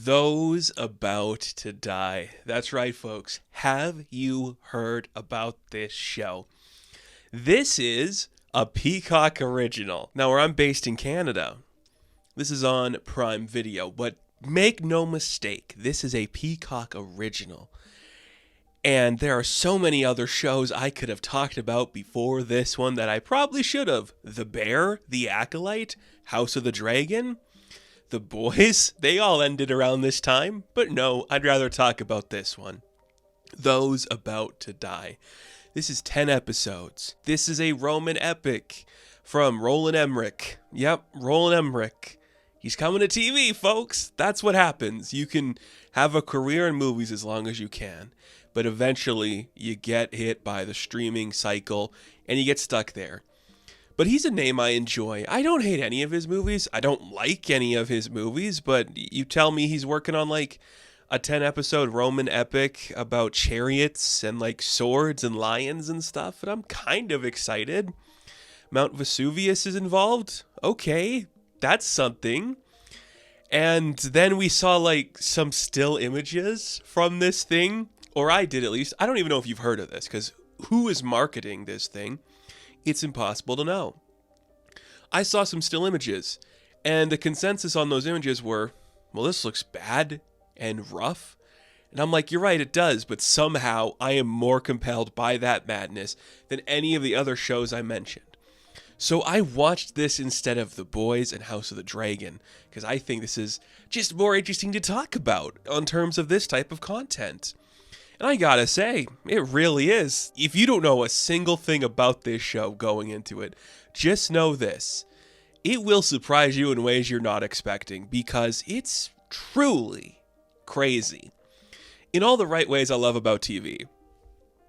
Those about to die. That's right, folks. Have you heard about this show? This is a Peacock original. Now, where I'm based in Canada, this is on Prime Video, but make no mistake, this is a Peacock original. And there are so many other shows I could have talked about before this one that I probably should have. The Bear, The Acolyte, House of the Dragon, The Boys, they all ended around this time. But no, I'd rather talk about this one. Those About to Die. This is 10 episodes. This is a Roman epic from Roland Emmerich. Yep, Roland Emmerich. He's coming to TV, folks. That's what happens. You can have a career in movies as long as you can. But eventually, you get hit by the streaming cycle, and you get stuck there. But he's a name I enjoy. I don't hate any of his movies. I don't like any of his movies, but you tell me he's working on, like, a 10-episode Roman epic about chariots and, like, swords and lions and stuff, and I'm kind of excited. Mount Vesuvius is involved. Okay, that's something. And then we saw, like, some still images from this thing. Or I did, at least. I don't even know if you've heard of this, because who is marketing this thing? It's impossible to know. I saw some still images, and the consensus on those images were, well, this looks bad and rough. And I'm like, you're right, it does, but somehow I am more compelled by that madness than any of the other shows I mentioned. So I watched this instead of The Boys and House of the Dragon, because I think this is just more interesting to talk about in terms of this type of content. And I gotta say, it really is. If you don't know a single thing about this show going into it, just know this. It will surprise you in ways you're not expecting, because it's truly crazy. In all the right ways I love about TV.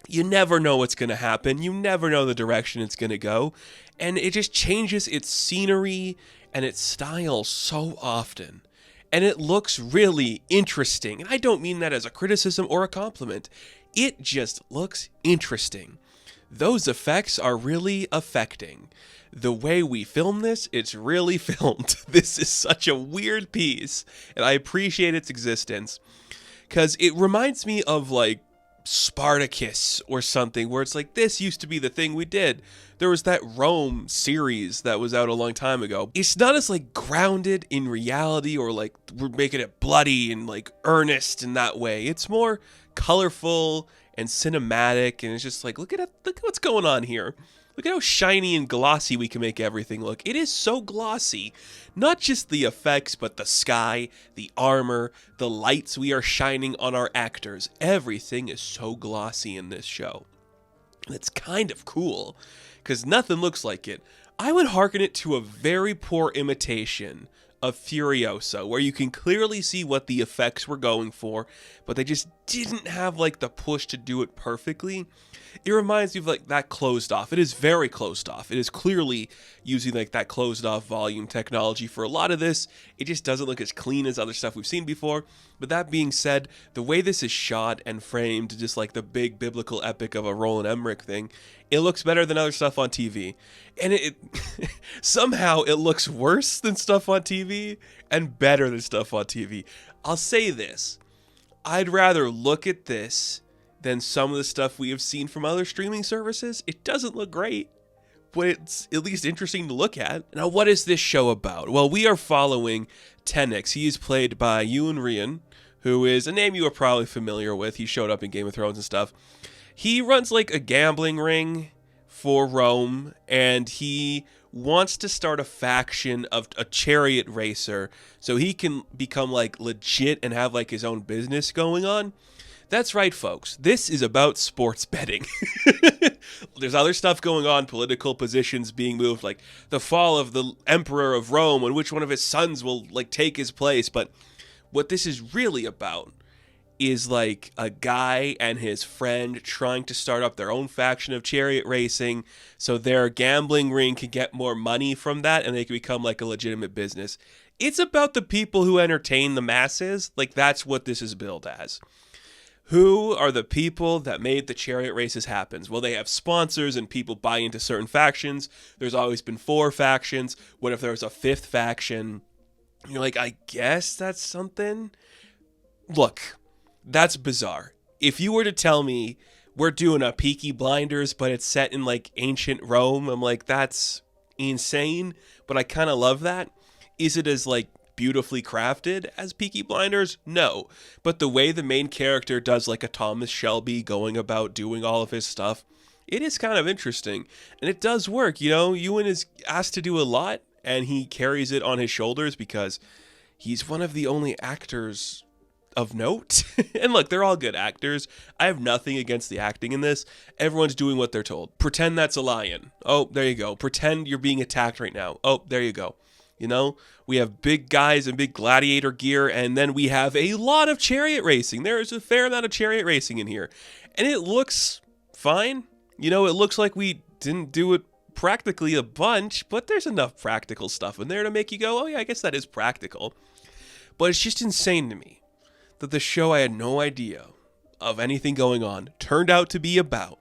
You never know what's going to happen. You never know the direction it's going to go. And it just changes its scenery and its style so often. And it looks really interesting. And I don't mean that as a criticism or a compliment. It just looks interesting. Those effects are really affecting. The way we film this, it's really filmed. This is such a weird piece. And I appreciate its existence. Because it reminds me of, like, Spartacus or something, where it's like, this used to be the thing we did. There was that Rome series that was out a long time ago. It's not as, like, grounded in reality, or like we're making it bloody and, like, earnest in that way. It's more colorful and cinematic, and it's just like, look at what's going on here. Look at how shiny and glossy we can make everything look. It is so glossy. Not just the effects, but the sky, the armor, the lights we are shining on our actors. Everything is so glossy in this show. And it's kind of cool, because nothing looks like it. I would hearken it to a very poor imitation of Furiosa, where you can clearly see what the effects were going for, but they just didn't have, like, the push to do it perfectly. It reminds me of, like, that closed off. It is very closed off. It is clearly using, like, that closed off volume technology for a lot of this. It just doesn't look as clean as other stuff we've seen before. But that being said, the way this is shot and framed, just like the big biblical epic of a Roland Emmerich thing, it looks better than other stuff on TV. And it somehow it looks worse than stuff on TV and better than stuff on TV. I'll say this. I'd rather look at this than some of the stuff we have seen from other streaming services. It doesn't look great, but it's at least interesting to look at. Now, what is this show about? Well, we are following Tenix. He is played by Ewan Ryan, who is a name you are probably familiar with. He showed up in Game of Thrones and stuff. He runs, like, a gambling ring for Rome, and he wants to start a faction of a chariot racer so he can become, like, legit and have, like, his own business going on. That's right, folks. This is about sports betting. There's other stuff going on, political positions being moved, like the fall of the Emperor of Rome and which one of his sons will, like, take his place. But what this is really about is, like, a guy and his friend trying to start up their own faction of chariot racing so their gambling ring can get more money from that and they can become, like, a legitimate business. It's about the people who entertain the masses. Like, that's what this is billed as. Who are the people that made the chariot races happen? Well, they have sponsors and people buy into certain factions. There's always been 4 factions. What if there was a 5th faction? You're like, I guess that's something. Look, that's bizarre. If you were to tell me we're doing a Peaky Blinders, but it's set in like ancient Rome, I'm like, that's insane. But I kind of love that. Is it as like beautifully crafted as Peaky Blinders? No. But the way the main character does like a Thomas Shelby going about doing all of his stuff, it is kind of interesting. And it does work, you know. Ewan is asked to do a lot, and he carries it on his shoulders because he's one of the only actors of note. And look, they're all good actors. I have nothing against the acting in this. Everyone's doing what they're told. Pretend that's a lion. Oh, there you go. Pretend you're being attacked right now. Oh, there you go. You know, we have big guys and big gladiator gear, and then we have a lot of chariot racing. There is a fair amount of chariot racing in here. And it looks fine. You know, it looks like we didn't do it practically a bunch, but there's enough practical stuff in there to make you go, oh yeah, I guess that is practical. But it's just insane to me that the show I had no idea of anything going on turned out to be about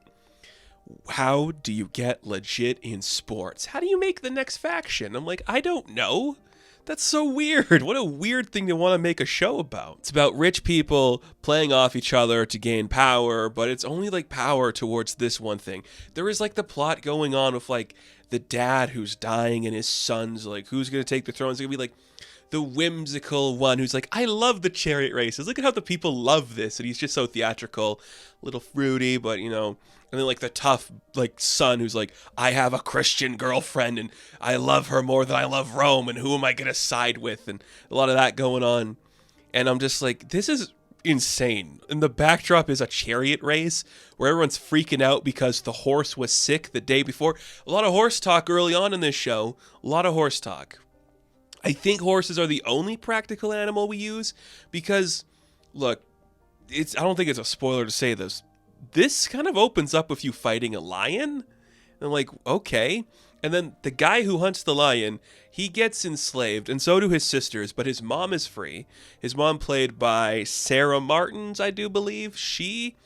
how do you get legit in sports? How do you make the next faction? I'm like, I don't know. That's so weird. What a weird thing to want to make a show about. It's about rich people playing off each other to gain power, but it's only like power towards this one thing. There is like the plot going on with like the dad who's dying and his sons, like who's going to take the throne. It's going to be like the whimsical one who's like, I love the chariot races. Look at how the people love this. And he's just so theatrical, a little fruity, but you know. And then like the tough like son who's like, I have a Christian girlfriend and I love her more than I love Rome, and who am I gonna side with? And a lot of that going on. And I'm just like, this is insane. And the backdrop is a chariot race where everyone's freaking out because the horse was sick the day before. A lot of horse talk early on in this show. A lot of horse talk. I think horses are the only practical animal we use because, look, I don't think it's a spoiler to say this. This kind of opens up with you fighting a lion. And I'm like, okay. And then the guy who hunts the lion, he gets enslaved, and so do his sisters, but his mom is free. His mom, played by Sarah Martins, I do believe. She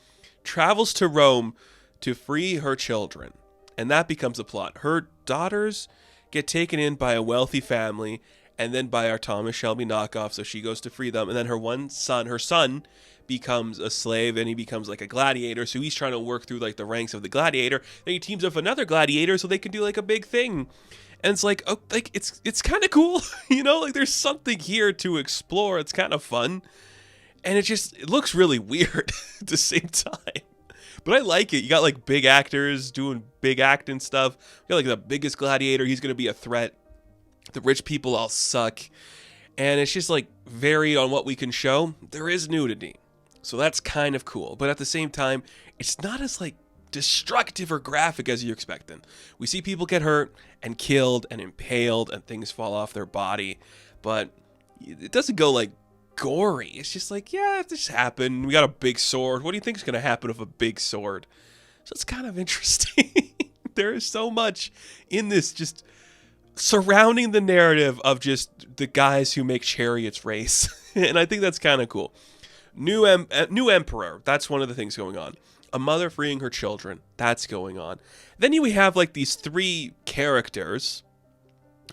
travels to Rome to free her children. And that becomes the plot. Her daughters get taken in by a wealthy family, and then by our Thomas Shelby knockoff, so she goes to free them. And then her son becomes a slave, and he becomes like a gladiator, so he's trying to work through like the ranks of the gladiator. Then he teams up with another gladiator so they can do like a big thing. And it's like, oh, like it's kind of cool, you know, like there's something here to explore. It's kind of fun, and it looks really weird at the same time. But I like it. You got like big actors doing big acting stuff. You got like the biggest gladiator. He's going to be a threat. The rich people all suck. And it's just like varied on what we can show. There is nudity. So that's kind of cool. But at the same time, it's not as like destructive or graphic as you're expecting. We see people get hurt and killed and impaled and things fall off their body. But it doesn't go like gory. It's just like, yeah, this happened. We got a big sword. What do you think is going to happen with a big sword? So it's kind of interesting. There is so much in this just surrounding the narrative of just the guys who make chariots race. And I think that's kind of cool. New emperor. That's one of the things going on. A mother freeing her children. That's going on. Then we have like these three characters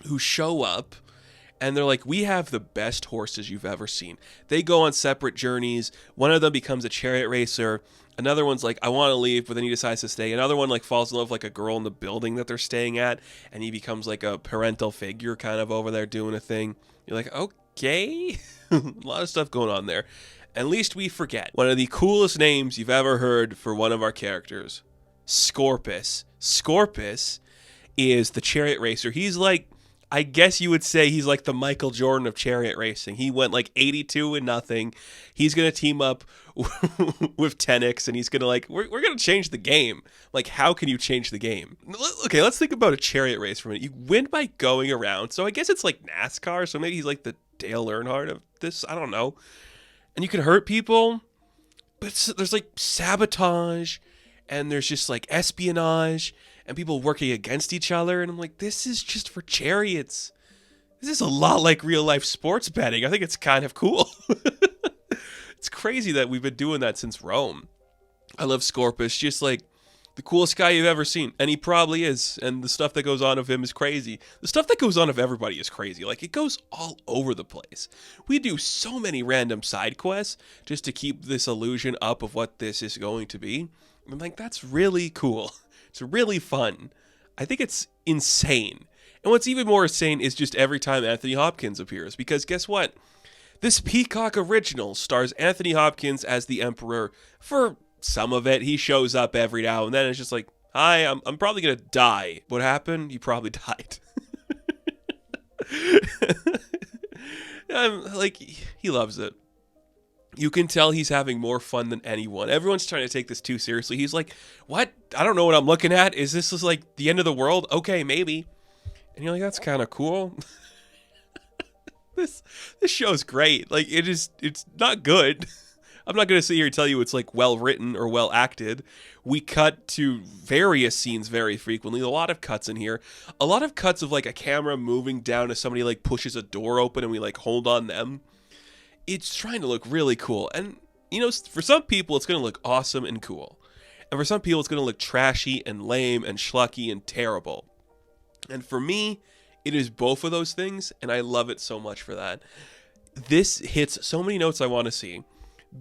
who show up. And they're like, we have the best horses you've ever seen. They go on separate journeys. One of them becomes a chariot racer. Another one's like, I want to leave, but then he decides to stay. Another one like falls in love with like a girl in the building that they're staying at. And he becomes like a parental figure kind of over there doing a thing. You're like, okay. A lot of stuff going on there. At least we forget. One of the coolest names you've ever heard for one of our characters. Scorpus. Scorpus is the chariot racer. He's like, I guess you would say he's like the Michael Jordan of chariot racing. He went like 82 and nothing. He's going to team up with Tenix, and he's going to like, we're going to change the game. Like, how can you change the game? Okay, let's think about a chariot race for a minute. You win by going around. So I guess it's like NASCAR. So maybe he's like the Dale Earnhardt of this. I don't know. And you can hurt people, but there's like sabotage, and there's just like espionage, and people working against each other. And I'm like, this is just for chariots. This is a lot like real life sports betting. I think it's kind of cool. It's crazy that we've been doing that since Rome. I love Scorpus. Just like the coolest guy you've ever seen. And he probably is. And the stuff that goes on of him is crazy. The stuff that goes on of everybody is crazy. Like, it goes all over the place. We do so many random side quests just to keep this illusion up of what this is going to be. I'm like, that's really cool. It's really fun. I think it's insane. And what's even more insane is just every time Anthony Hopkins appears. Because guess what? This Peacock original stars Anthony Hopkins as the Emperor. For some of it, he shows up every now and then. It's just like, hi, I'm probably going to die. What happened? You probably died. Like, he loves it. You can tell he's having more fun than anyone. Everyone's trying to take this too seriously. He's like, what? I don't know what I'm looking at. Is this like the end of the world? Okay, maybe. And you're like, that's kind of cool. This show's great. Like, it's not good. I'm not going to sit here and tell you it's like well written or well acted. We cut to various scenes very frequently. A lot of cuts in here. A lot of cuts of like a camera moving down as somebody like pushes a door open and we like hold on them. It's trying to look really cool. And, you know, for some people, it's going to look awesome and cool. And for some people, it's going to look trashy and lame and schlucky and terrible. And for me, it is both of those things, and I love it so much for that. This hits so many notes I want to see.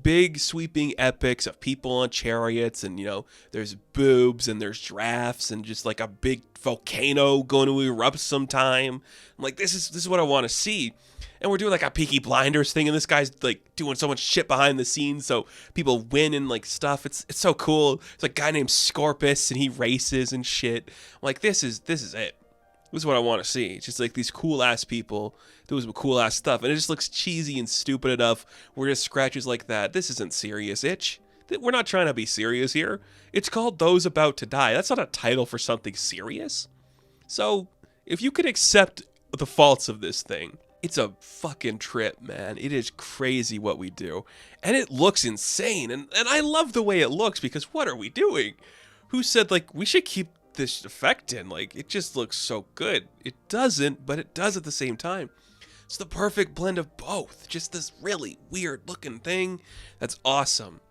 Big, sweeping epics of people on chariots, and, you know, there's boobs, and there's giraffes, and just like a big volcano going to erupt sometime. I'm like, this is what I want to see. And we're doing like a Peaky Blinders thing, and this guy's like doing so much shit behind the scenes, so people win and like stuff. It's so cool. It's like a guy named Scorpus, and he races and shit. I'm like, this is it. This is what I want to see. It's just like these cool ass people doing some cool ass stuff, and it just looks cheesy and stupid enough. Where just scratches like that. This isn't serious, itch. We're not trying to be serious here. It's called Those About to Die. That's not a title for something serious. So if you could accept the faults of this thing, it's a fucking trip, man. It is crazy what we do. And it looks insane. And I love the way it looks, because what are we doing? Who said, like, we should keep this effect in? Like, it just looks so good. It doesn't, but it does at the same time. It's the perfect blend of both. Just this really weird looking thing that's awesome.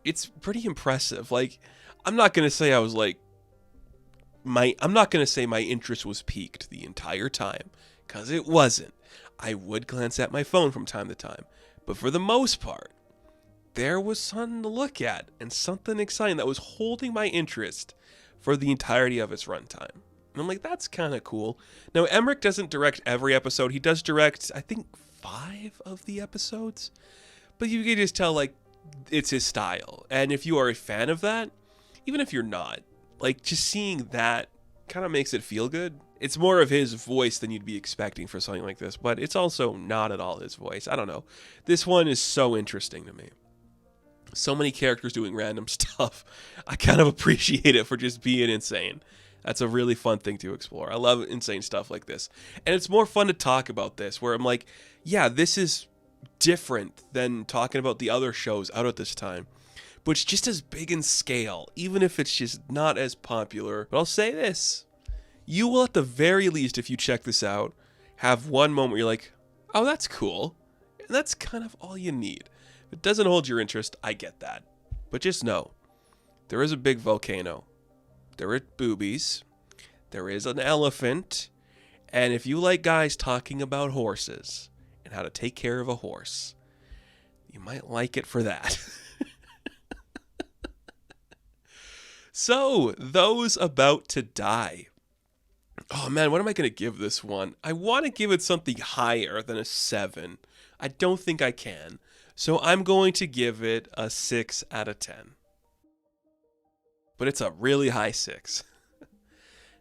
It's pretty impressive. Like, I'm not going to say I was like, I'm not going to say my interest was piqued the entire time, because it wasn't. I would glance at my phone from time to time, but for the most part, there was something to look at and something exciting that was holding my interest for the entirety of its runtime. And I'm like, that's kind of cool. Now, Emmerich doesn't direct every episode. He does direct, I think, 5 of the episodes, but you can just tell, like, it's his style. And if you are a fan of that, even if you're not, like, just seeing that kind of makes it feel good. It's more of his voice than you'd be expecting for something like this, but it's also not at all his voice. I don't know. This one is so interesting to me. So many characters doing random stuff. I kind of appreciate it for just being insane. That's a really fun thing to explore. I love insane stuff like this. And it's more fun to talk about this, where I'm like, yeah, this is different than talking about the other shows out at this time. But it's just as big in scale, even if it's just not as popular. But I'll say this. You will, at the very least, if you check this out, have one moment where you're like, oh, that's cool. And that's kind of all you need. If it doesn't hold your interest, I get that. But just know, there is a big volcano. There are boobies. There is an elephant. And if you like guys talking about horses and how to take care of a horse, you might like it for that. So, Those About to Die. Oh man, what am I going to give this one? I want to give it something higher than a 7. I don't think I can. So I'm going to give it a 6 out of 10. But it's a really high 6.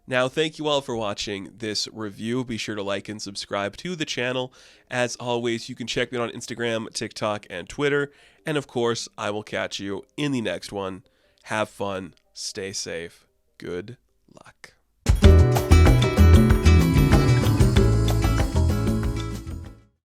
Now, thank you all for watching this review. Be sure to like and subscribe to the channel. As always, you can check me out on Instagram, TikTok, and Twitter. And of course, I will catch you in the next one. Have fun. Stay safe. Good luck.